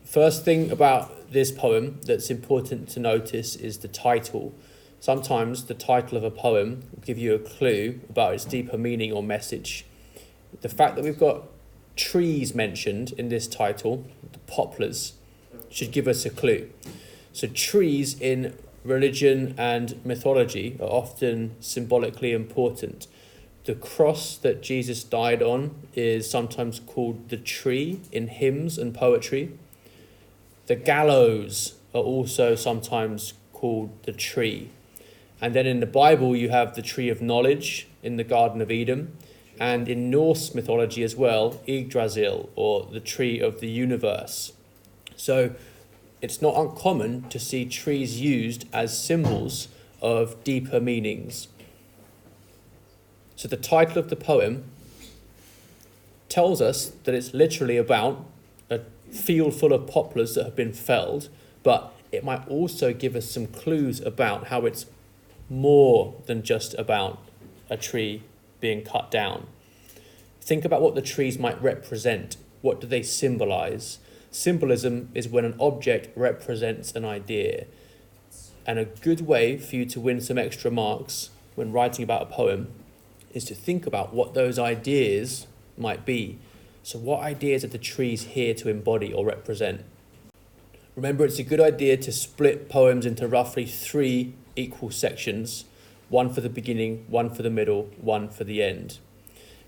First thing about this poem that's important to notice is the title. Sometimes the title of a poem will give you a clue about its deeper meaning or message. The fact that we've got trees mentioned in this title, the poplars, should give us a clue. So trees in religion and mythology are often symbolically important. The cross that Jesus died on is sometimes called the tree in hymns and poetry. The gallows are also sometimes called the tree. And then in the Bible, you have the tree of knowledge in the Garden of Eden. And in Norse mythology as well, Yggdrasil, or the tree of the universe. So it's not uncommon to see trees used as symbols of deeper meanings. So the title of the poem tells us that it's literally about a field full of poplars that have been felled, but it might also give us some clues about how it's more than just about a tree being cut down. Think about what the trees might represent. What do they symbolize? Symbolism is when an object represents an idea. And a good way for you to win some extra marks when writing about a poem is to think about what those ideas might be. So what ideas are the trees here to embody or represent? Remember, it's a good idea to split poems into roughly 3 equal sections, one for the beginning, one for the middle, one for the end.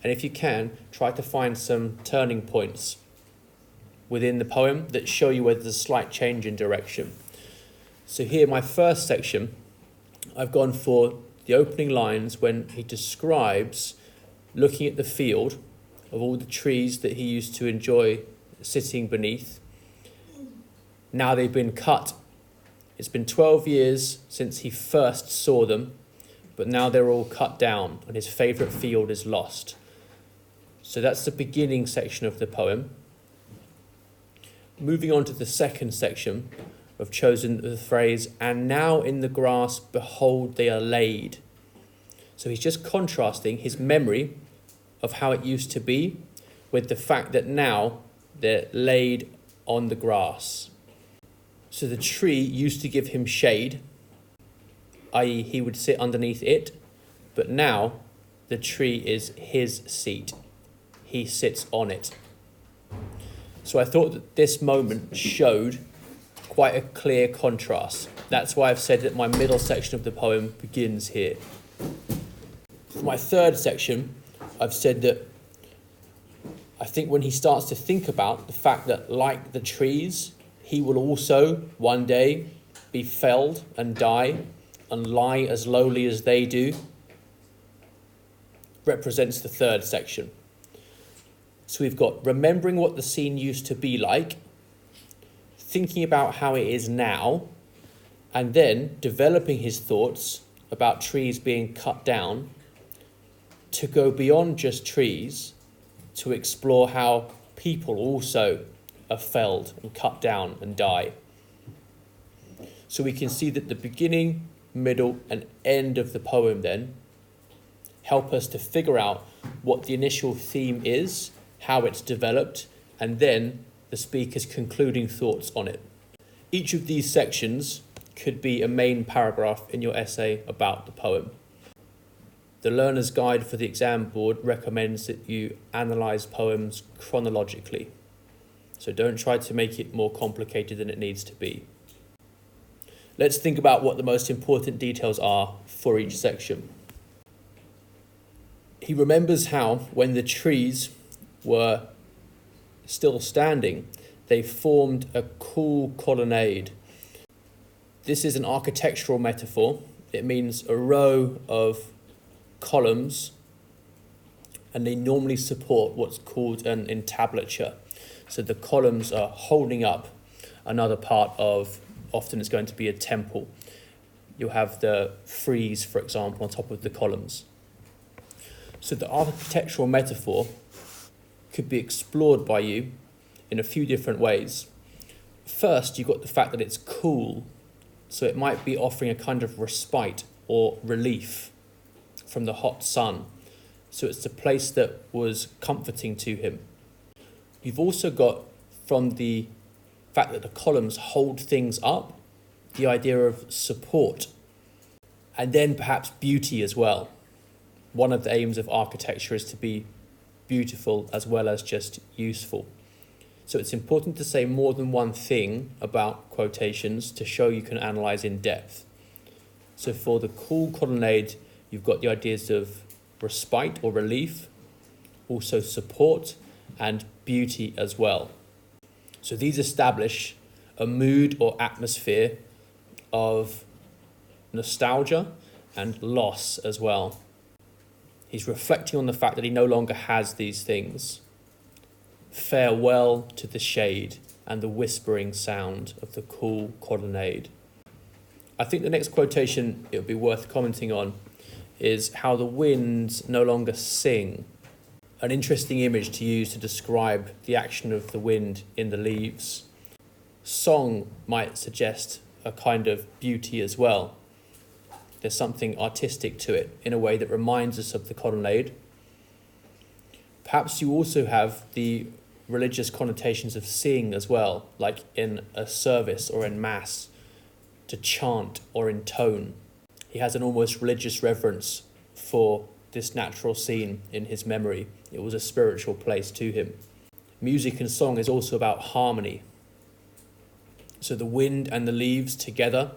And if you can, try to find some turning points within the poem that show you where there's a slight change in direction. So here, my first section, I've gone for the opening lines when he describes looking at the field of all the trees that he used to enjoy sitting beneath. Now they've been cut. It's been 12 years since he first saw them, but now they're all cut down and his favourite field is lost. So that's the beginning section of the poem. Moving on to the second section, I've chosen the phrase, "And now in the grass, behold, they are laid." So he's just contrasting his memory of how it used to be with the fact that now they're laid on the grass. So the tree used to give him shade, i.e. he would sit underneath it, but now the tree is his seat. He sits on it. So I thought that this moment showed quite a clear contrast. That's why I've said that my middle section of the poem begins here. For my third section, I've said that I think when he starts to think about the fact that, like the trees, he will also one day be felled and die and lie as lowly as they do, represents the third section. So we've got remembering what the scene used to be like, thinking about how it is now, and then developing his thoughts about trees being cut down to go beyond just trees, to explore how people also are felled and cut down and die. So we can see that the beginning, middle, and end of the poem then help us to figure out what the initial theme is, how it's developed, and then the speaker's concluding thoughts on it. Each of these sections could be a main paragraph in your essay about the poem. The Learner's Guide for the Exam Board recommends that you analyse poems chronologically. So don't try to make it more complicated than it needs to be. Let's think about what the most important details are for each section. He remembers how, when the trees were still standing, they formed a cool colonnade. This is an architectural metaphor. It means a row of columns, and they normally support what's called an entablature. So the columns are holding up another part of, often it's going to be a temple. You'll have the frieze, for example, on top of the columns. So the architectural metaphor could be explored by you in a few different ways. First, you've got the fact that it's cool, so it might be offering a kind of respite or relief from the hot sun. So it's a place that was comforting to him. You've also got, from the fact that the columns hold things up, the idea of support, and then perhaps beauty as well. One of the aims of architecture is to be beautiful as well as just useful. So it's important to say more than one thing about quotations to show you can analyse in depth. So for the cool colonnade, you've got the ideas of respite or relief, also support and beauty as well. So these establish a mood or atmosphere of nostalgia and loss as well. He's reflecting on the fact that he no longer has these things. Farewell to the shade and the whispering sound of the cool colonnade. I think the next quotation it would be worth commenting on is how the winds no longer sing. An interesting image to use to describe the action of the wind in the leaves. Song might suggest a kind of beauty as well. There's something artistic to it in a way that reminds us of the colonnade. Perhaps you also have the religious connotations of sing as well, like in a service or in mass, to chant or intone. He has an almost religious reverence for this natural scene in his memory. It was a spiritual place to him. Music and song is also about harmony. So the wind and the leaves together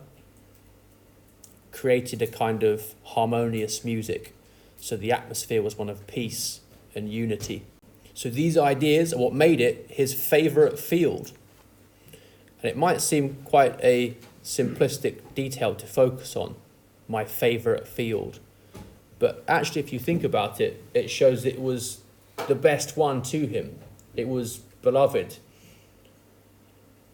created a kind of harmonious music. So the atmosphere was one of peace and unity. So these ideas are what made it his favourite field. And it might seem quite a simplistic detail to focus on, my favourite field. But actually, if you think about it, it shows it was the best one to him. It was beloved.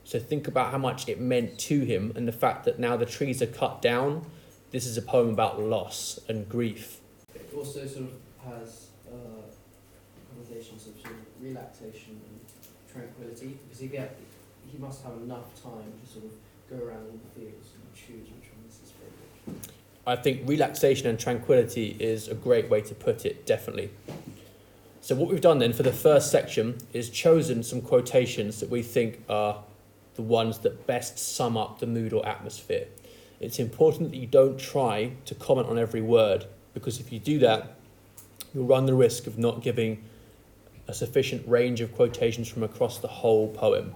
So think about how much it meant to him and the fact that now the trees are cut down. This is a poem about loss and grief. It also sort of has connotations of sort of relaxation and tranquility, because he must have enough time to sort of go around all the fields and choose which one is his favourite. I think relaxation and tranquility is a great way to put it, definitely. So what we've done then for the first section is chosen some quotations that we think are the ones that best sum up the mood or atmosphere. It's important that you don't try to comment on every word, because if you do that, you'll run the risk of not giving a sufficient range of quotations from across the whole poem.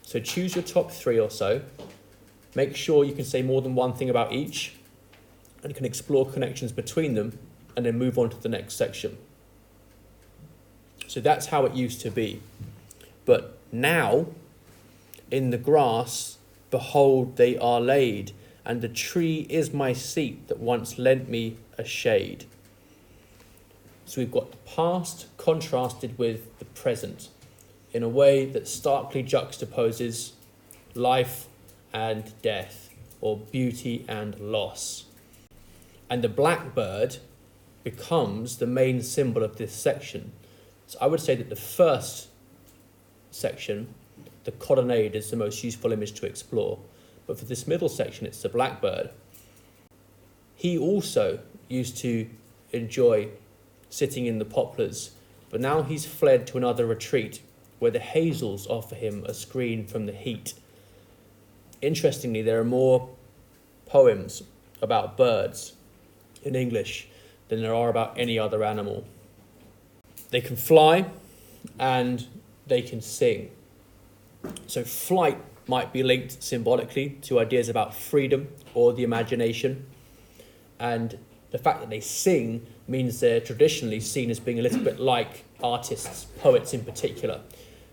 So choose your top 3 or so. Make sure you can say more than one thing about each and can explore connections between them and then move on to the next section. So that's how it used to be. But now, in the grass, behold, they are laid, and the tree is my seat that once lent me a shade. So we've got the past contrasted with the present in a way that starkly juxtaposes life and death, or beauty and loss. And the blackbird becomes the main symbol of this section. So I would say that the first section, the colonnade, is the most useful image to explore. But for this middle section, it's the blackbird. He also used to enjoy sitting in the poplars, but now he's fled to another retreat where the hazels offer him a screen from the heat. Interestingly, there are more poems about birds in English than there are about any other animal. They can fly and they can sing. So flight might be linked symbolically to ideas about freedom or the imagination. And the fact that they sing means they're traditionally seen as being a little bit like artists, poets in particular,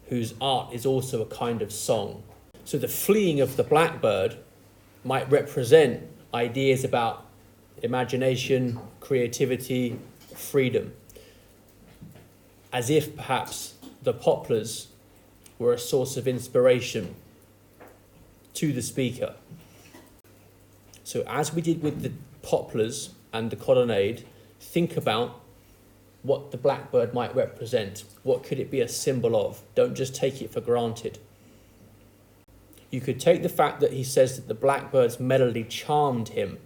whose art is also a kind of song. So the fleeing of the blackbird might represent ideas about imagination, creativity, freedom, as if perhaps the poplars were a source of inspiration to the speaker. So as we did with the poplars and the colonnade, think about what the blackbird might represent. What could it be a symbol of? Don't just take it for granted. You could take the fact that he says that the blackbird's melody charmed him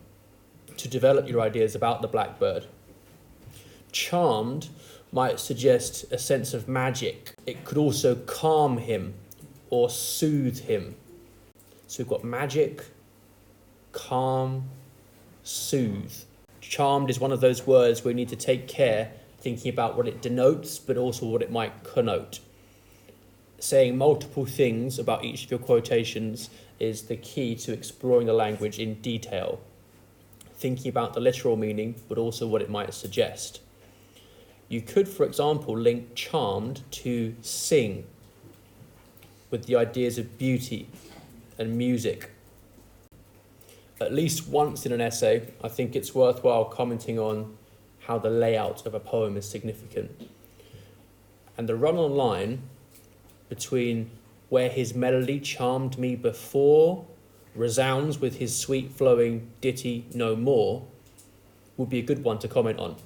to develop your ideas about the blackbird. Charmed might suggest a sense of magic. It could also calm him or soothe him. So we've got magic, calm, soothe. Charmed is one of those words where we need to take care, thinking about what it denotes, but also what it might connote. Saying multiple things about each of your quotations is the key to exploring the language in detail. Thinking about the literal meaning, but also what it might suggest. You could, for example, link charmed to sing, with the ideas of beauty and music. At least once in an essay, I think it's worthwhile commenting on how the layout of a poem is significant. And the run-on line between where his melody charmed me before resounds with his sweet flowing ditty no more would be a good one to comment on.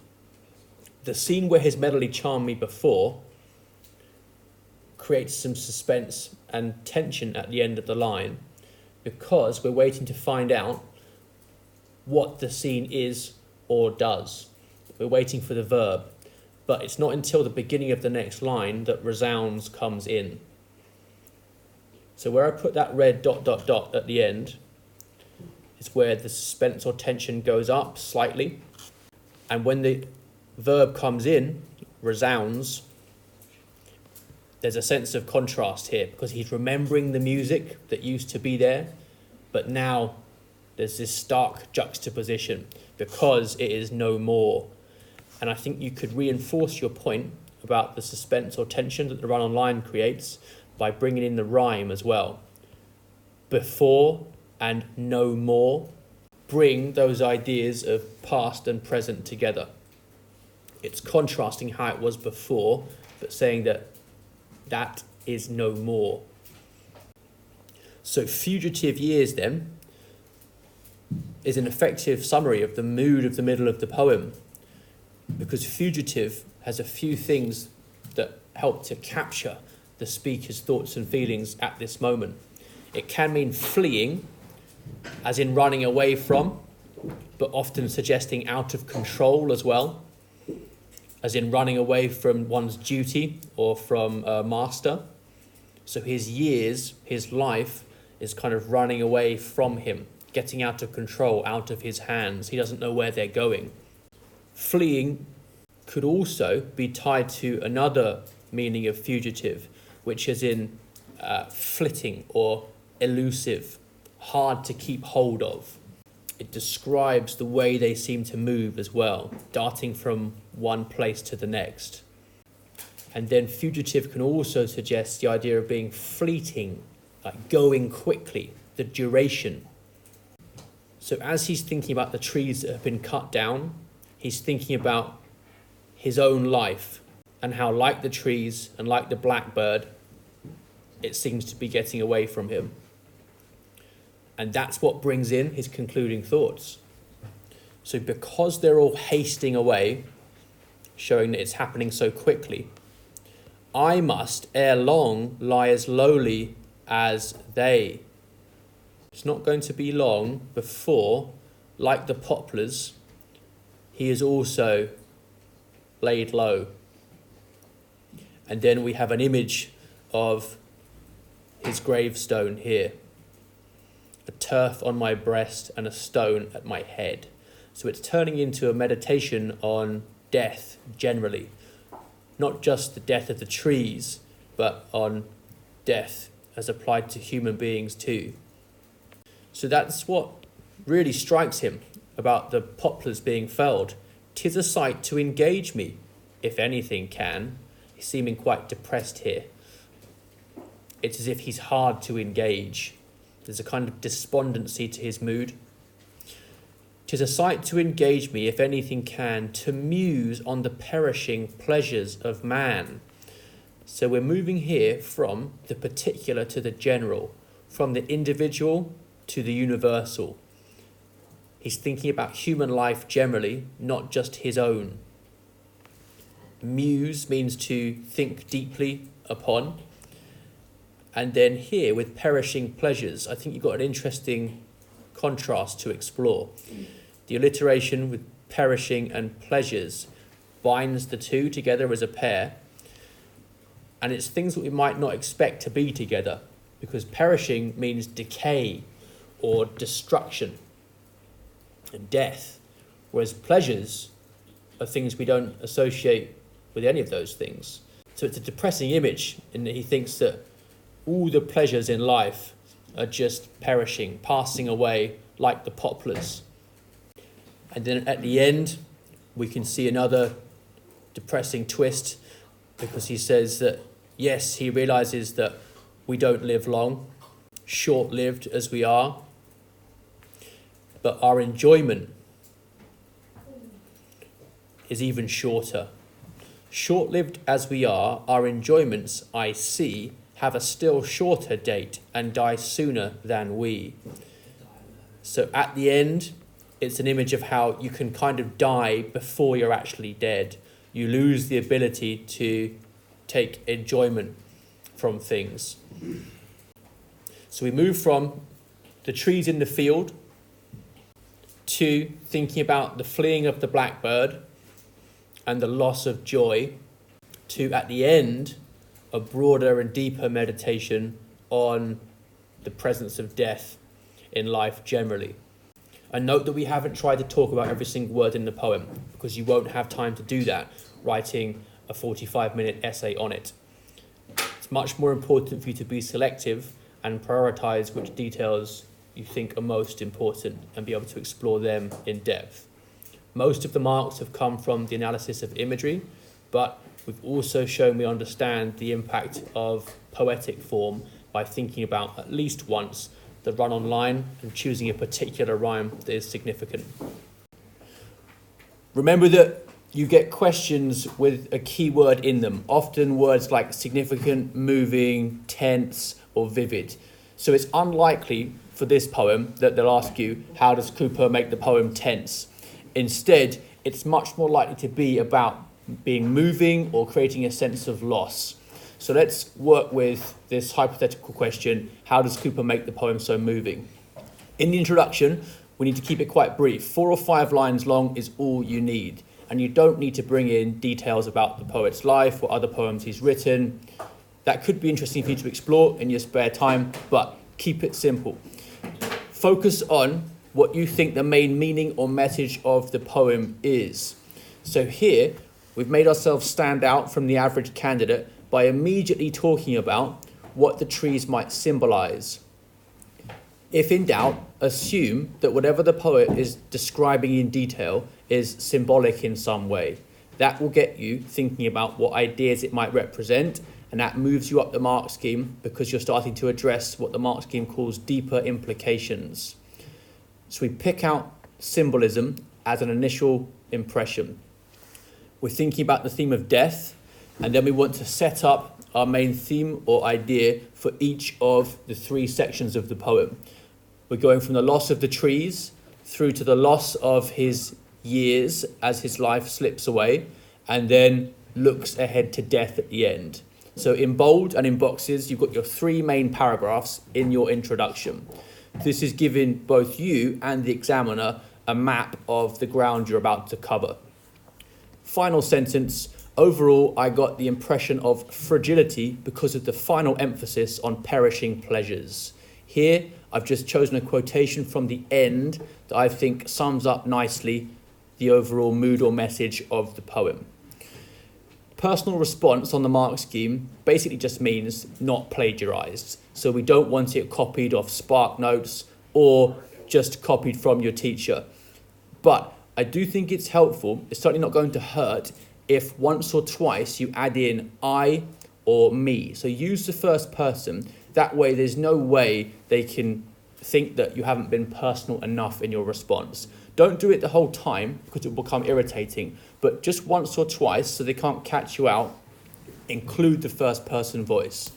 The scene where his melody charmed me before creates some suspense and tension at the end of the line, because we're waiting to find out what the scene is or does. We're waiting for the verb, but it's not until the beginning of the next line that resounds comes in. So where I put that red ... at the end is where the suspense or tension goes up slightly, and when the verb comes in, resounds, there's a sense of contrast here, because he's remembering the music that used to be there, but now there's this stark juxtaposition because it is no more. And I think you could reinforce your point about the suspense or tension that the run-on line creates by bringing in the rhyme as well. Before and no more bring those ideas of past and present together. It's contrasting how it was before, but saying that that is no more. So fugitive years then is an effective summary of the mood of the middle of the poem, because fugitive has a few things that help to capture the speaker's thoughts and feelings at this moment. It can mean fleeing, as in running away from, but often suggesting out of control as well, as in running away from one's duty or from a master. So his years, his life, is kind of running away from him, getting out of control, out of his hands. He doesn't know where they're going. Fleeing could also be tied to another meaning of fugitive, which is in flitting or elusive, hard to keep hold of. It describes the way they seem to move as well, darting from one place to the next. And then fugitive can also suggest the idea of being fleeting, like going quickly, the duration. So as he's thinking about the trees that have been cut down, he's thinking about his own life and how, like the trees and like the blackbird, it seems to be getting away from him. And that's what brings in his concluding thoughts. So because they're all hasting away, showing that it's happening so quickly, I must ere long lie as lowly as they. It's not going to be long before, like the poplars, he is also laid low. And then we have an image of his gravestone here. A turf on my breast and a stone at my head. So it's turning into a meditation on death generally. Not just the death of the trees, but on death as applied to human beings too. So that's what really strikes him about the poplars being felled. 'Tis a sight to engage me, if anything can. He's seeming quite depressed here. It's as if he's hard to engage. There's a kind of despondency to his mood. 'Tis a sight to engage me, if anything can, to muse on the perishing pleasures of man. So we're moving here from the particular to the general, from the individual to the universal. He's thinking about human life generally, not just his own. Muse means to think deeply upon. And then here, with perishing pleasures, I think you've got an interesting contrast to explore. The alliteration with perishing and pleasures binds the two together as a pair, and it's things that we might not expect to be together. because perishing means decay or destruction and death, whereas pleasures are things we don't associate with any of those things. So it's a depressing image in that he thinks that all the pleasures in life are just perishing, passing away like the poplars. And then at the end, we can see another depressing twist, because he says that, yes, he realizes that we don't live long, short-lived as we are, but our enjoyment is even shorter. Short-lived as we are, our enjoyments, I see, have a still shorter date and die sooner than we. So at the end, it's an image of how you can kind of die before you're actually dead. You lose the ability to take enjoyment from things. So we move from the trees in the field to thinking about the fleeing of the blackbird and the loss of joy, to, at the end, a broader and deeper meditation on the presence of death in life generally. And note that we haven't tried to talk about every single word in the poem, because you won't have time to do that writing a 45-minute essay on it. It's much more important for you to be selective and prioritize which details you think are most important and be able to explore them in depth. Most of the marks have come from the analysis of imagery, but we've also shown we understand the impact of poetic form by thinking about, at least once, the run-on line and choosing a particular rhyme that is significant. Remember that you get questions with a key word in them, often words like significant, moving, tense, or vivid. So it's unlikely for this poem that they'll ask you, how does Cooper make the poem tense? Instead, it's much more likely to be about being moving or creating a sense of loss. So let's work with this hypothetical question, how does Cooper make the poem so moving? In the introduction, we need to keep it quite brief. 4 or 5 lines long is all you need. And you don't need to bring in details about the poet's life or other poems he's written. That could be interesting for you to explore in your spare time, but keep it simple. Focus on what you think the main meaning or message of the poem is. So here, we've made ourselves stand out from the average candidate by immediately talking about what the trees might symbolize. If in doubt, assume that whatever the poet is describing in detail is symbolic in some way. That will get you thinking about what ideas it might represent, and that moves you up the mark scheme because you're starting to address what the mark scheme calls deeper implications. So we pick out symbolism as an initial impression. We're thinking about the theme of death, and then we want to set up our main theme or idea for each of the 3 sections of the poem. We're going from the loss of the trees through to the loss of his years as his life slips away, and then looks ahead to death at the end. So in bold and in boxes, you've got your 3 main paragraphs in your introduction. This is giving both you and the examiner a map of the ground you're about to cover. Final sentence, overall, I got the impression of fragility because of the final emphasis on perishing pleasures. Here, I've just chosen a quotation from the end that I think sums up nicely the overall mood or message of the poem. Personal response on the mark scheme basically just means not plagiarized. So we don't want it copied off Spark Notes or just copied from your teacher. But I do think it's helpful, it's certainly not going to hurt, if once or twice you add in I or me. So use the first person. That way there's no way they can think that you haven't been personal enough in your response. Don't do it the whole time because it will become irritating, but just once or twice so they can't catch you out, include the first person voice.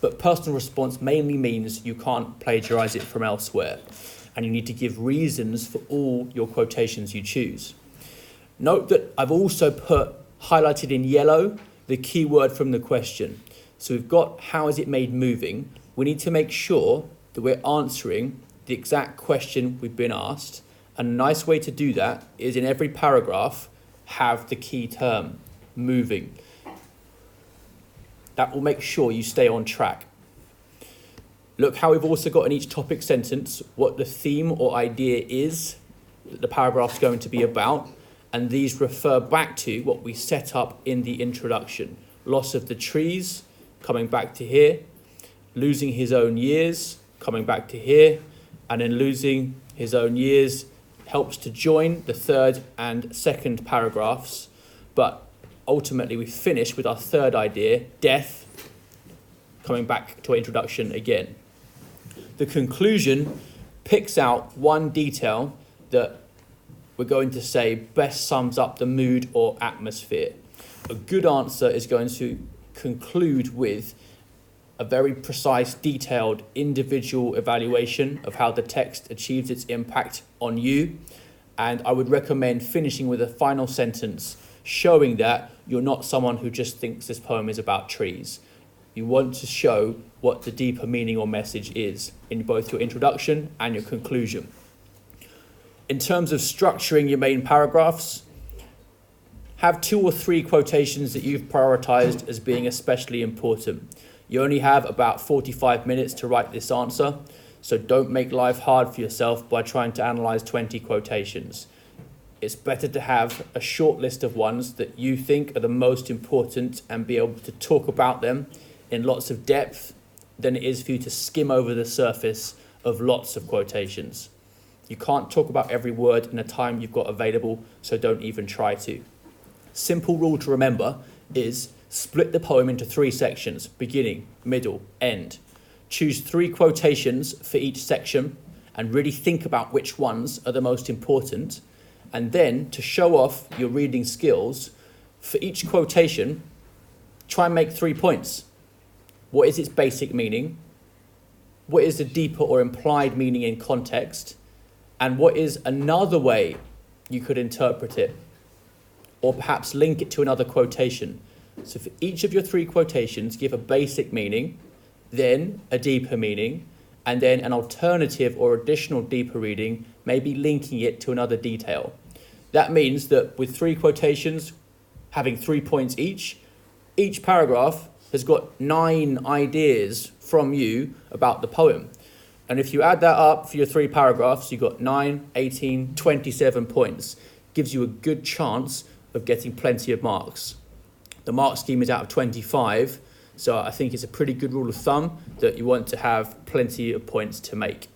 But personal response mainly means you can't plagiarize it from elsewhere, and you need to give reasons for all your quotations you choose. Note that I've also highlighted in yellow the key word from the question. So we've got how is it made moving. We need to make sure that we're answering the exact question we've been asked. And a nice way to do that is in every paragraph, have the key term, moving. That will make sure you stay on track. Look how we've also got in each topic sentence what the theme or idea is that the paragraph's going to be about, and these refer back to what we set up in the introduction. Loss of the trees, coming back to here, losing his own years, coming back to here, and then losing his own years helps to join the third and second paragraphs, but ultimately we finish with our third idea, death, coming back to our introduction again. The conclusion picks out one detail that we're going to say best sums up the mood or atmosphere. A good answer is going to conclude with a very precise, detailed, individual evaluation of how the text achieves its impact on you. And I would recommend finishing with a final sentence showing that you're not someone who just thinks this poem is about trees. You want to show what the deeper meaning or message is in both your introduction and your conclusion. In terms of structuring your main paragraphs, have 2 or 3 quotations that you've prioritized as being especially important. You only have about 45 minutes to write this answer, so don't make life hard for yourself by trying to analyze 20 quotations. It's better to have a short list of ones that you think are the most important and be able to talk about them in lots of depth than it is for you to skim over the surface of lots of quotations. You can't talk about every word in the time you've got available, so don't even try to. Simple rule to remember is split the poem into 3 sections, beginning, middle, end. Choose 3 quotations for each section and really think about which ones are the most important. And then to show off your reading skills, for each quotation, try and make 3 points. What is its basic meaning? What is the deeper or implied meaning in context? And what is another way you could interpret it? Or perhaps link it to another quotation. So for each of your 3 quotations, give a basic meaning, then a deeper meaning, and then an alternative or additional deeper reading, maybe linking it to another detail. That means that with 3 quotations, having 3 points each paragraph has got 9 ideas from you about the poem. And if you add that up for your 3 paragraphs, you've got 9, 18, 27 points. Gives you a good chance of getting plenty of marks. The mark scheme is out of 25, so I think it's a pretty good rule of thumb that you want to have plenty of points to make.